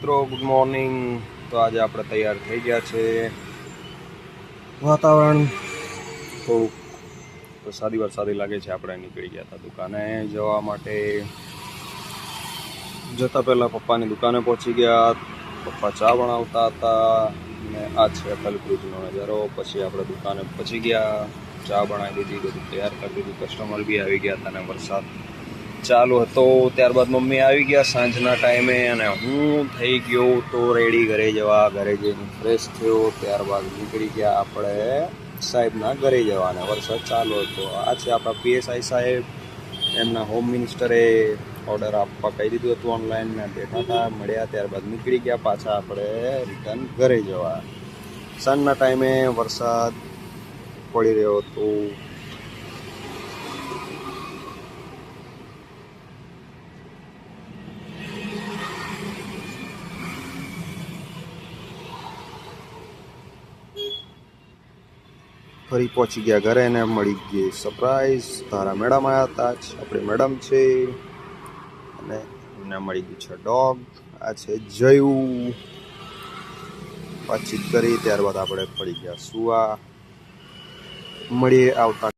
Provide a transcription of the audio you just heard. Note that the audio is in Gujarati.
મિત્રો, ગુડ મોર્નિંગ। તો આજે આપણે તૈયાર થઈ ગયા છે। વાતાવરણ થોડુંક વરસાદી લાગે છે। આપણે નીકળી ગયા હતા દુકાને જવા માટે। જતા પહેલાં પપ્પાની દુકાને પહોંચી ગયા। પપ્પા ચા બનાવતા હતા અને આ છે અટલ બ્રિજનો નજારો। પછી આપણે દુકાને પહોંચી ગયા, ચા બનાવી દીધી, બધું તૈયાર કરી દીધું। કસ્ટમર બી આવી ગયા હતા અને વરસાદ ચાલુ હતો। ત્યારબાદ મમ્મી આવી ગયા સાંજના ટાઈમે અને હું થઈ ગયો તો રેડી ઘરે જવા। ઘરે જઈને ફ્રેશ થયો, ત્યારબાદ નીકળી ગયા આપણે સાહેબના ઘરે જવાના। વરસાદ ચાલુ હતો। આ છે આપણા PSI સાહેબ। એમના હોમ મિનિસ્ટરે ઓર્ડર આપવા કહી દીધું હતું ઓનલાઈન। મેં બેઠા હતા, મળ્યા, ત્યારબાદ નીકળી ગયા પાછા આપણે રિટર્ન ઘરે જવા। સાંજના ટાઈમે વરસાદ પડી રહ્યો હતો। ફરી પહોંચી ગયા ઘરે અને મળી ગઈ સરપ્રાઈઝ। તારા મેડમ આવ્યા હતા, આપણે મેડમ છે અને એમને મળી ગયું છે ડોગ। આ છે જયુ। વાતચીત કરી ત્યારબાદ આપણે પડી ગયા સુવા। મળીએ આવતા